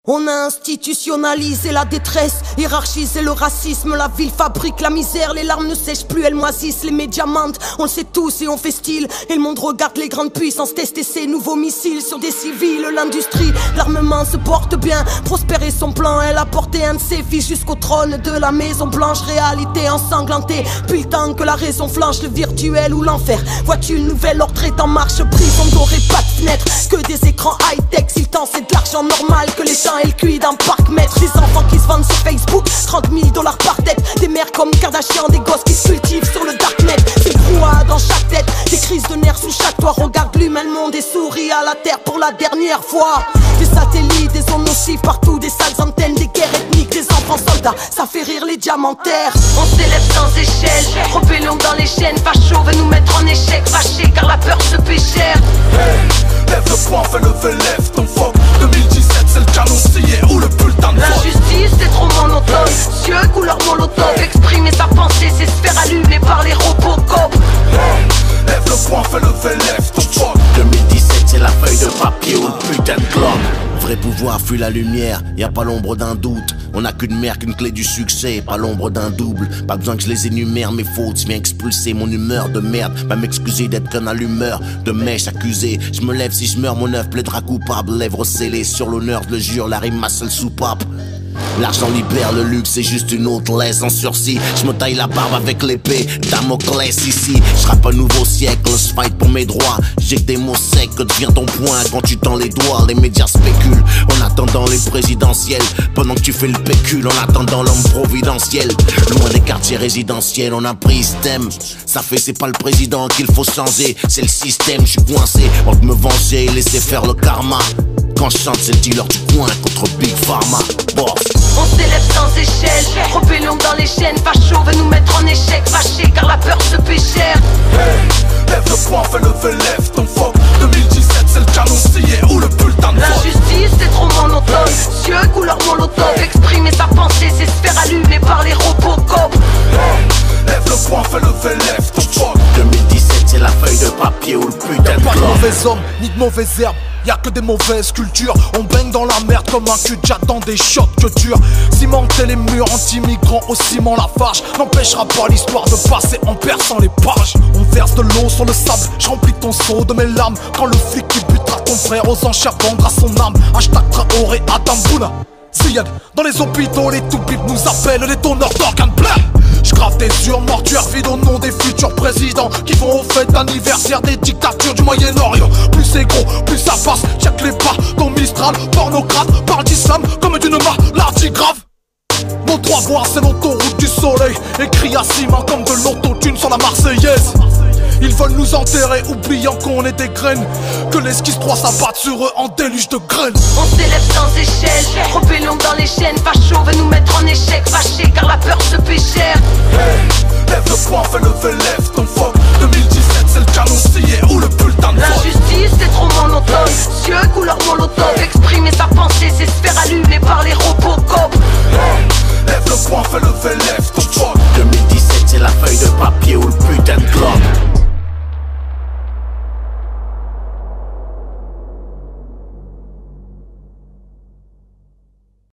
On a institutionnalisé la détresse, hiérarchisé le racisme, la ville fabrique la misère, les larmes ne sèchent plus, elles moisissent, les médias mentent, on le sait tous et on fait style, et le monde regarde les grandes puissances tester ses nouveaux missiles sur des civils, l'industrie, l'armement se porte bien, prospérer son plan, elle a porté un de ses fils jusqu'au trône de la Maison Blanche, réalité ensanglantée, puis le temps que la raison flanche, le virtuel ou l'enfer, vois-tu une nouvelle ordre est en marche, prison dorée, pas de fenêtre, que des écrans high-tech, si le temps c'est de l'argent normal, que les gens et le cuit d'un parc-mètre, des enfants qui se vendent sur Facebook, 30 000 $ par tête, des mères comme Kardashian, des gosses qui se cultivent sur le darknet, des brouhahas dans chaque tête, des crises de nerfs sous chaque toit, regarde l'humain, le monde et sourit à la terre pour la dernière fois. Des satellites, des ondes nocives partout, des sales antennes, des guerres ethniques, des enfants soldats, ça fait rire les diamantaires. On s'élève sans échelle, rébellion dans les chaînes, facho veut nous mettre en échec, fâché car la peur se paie cher. Hey, lève le poing, fais lever, lève ton fuck. 2017 c'est le canon scié ou le bulletin de vote. L'injustice c'est trop monotone, cieux couleur molotov, exprimer sa pensée c'est se faire allumer par les Robocop. Hey, lève le poing, fais lever, lève ton fuck. 2017 c'est la feuille de papier ou le putain de clock. Vrai pouvoir fuit la lumière, y a pas l'ombre d'un doute. On a qu'une mère, qu'une clé du succès, pas l'ombre d'un double. Pas besoin que je les énumère, mes fautes, je viens expulser mon humeur de merde. Pas m'excuser d'être qu'un allumeur de mèche accusé. Je me lève si je meurs, mon œuf plaidera coupable. Lèvres scellées sur l'honneur, je le jure, la rime ma seule soupape. L'argent libère, le luxe c'est juste une autre laisse en sursis. Je me taille la barbe avec l'épée Damoclès ici. Je rappe un nouveau siècle, je fight pour mes droits. J'ai que des mots secs, que devient ton point quand tu tends les doigts. Les médias spéculent en attendant les présidentielles, pendant que tu fais le pécule en attendant l'homme providentiel. Loin des quartiers résidentiels, on a pris ce thème. Ça fait c'est pas le président qu'il faut changer, c'est le système. Je suis coincé entre me venger et laisser faire le karma. Quand je chante c'est le dealer du coin contre Big Pharma. Boss. On s'élève sans échelle, rébellion dans les chaînes, facho veut nous mettre en échec, fâché car la peur se paie cher. Hey, lève le poing, fais lever, lève ton fuck. 2017 c'est le canon scié ou le bulletin de vote. L'injustice c'est trop monotone, cieux couleur molotov, exprimer sa pensée c'est se faire allumer par les Robocop. Hey, lève le poing, fais lever, lève ton fuck. 2017 c'est la feuille de papier ou le putain de Pas de clock. mauvais hommes, ni de mauvaises herbes. Y'a que des mauvaises cultures. On baigne dans la merde comme un cul-de-jatte dans des shots que durs. Cimenter les murs anti-migrants au ciment la fâche n'empêchera pas l'histoire de passer en perçant les pages. On verse de l'eau sur le sable, je remplis ton seau de mes larmes. Quand le flic qui butera ton frère aux enchères vendra son âme. Hashtag Traoré Adam Bouna Ziyad. Dans les hôpitaux les tout-bits nous appellent les donneurs d'organes pleins. J'grave des urnes mortuaires vides au nom des futurs présidents qui vont aux fêtes d'anniversaire des dictatures du Moyen-Orient. Plus c'est gros, plus ça passe, check les pas dans Mistral, pornocrate, parle d'islam comme d'une maladie grave. Nos droits voix c'est l'autoroute du soleil, écrit à 6 mains comme de l'autotune sur la Marseillaise. Ils veulent nous enterrer, oubliant qu'on est des graines, que l'esquisse 3 s'abatte sur eux en déluge de graines. On s'élève sans échelle, rébellion dans les chaînes, facho veut nous mettre en échec, fâché car la peur se paie cher. Hey, lève le poing, fais lever, lève ton fuck.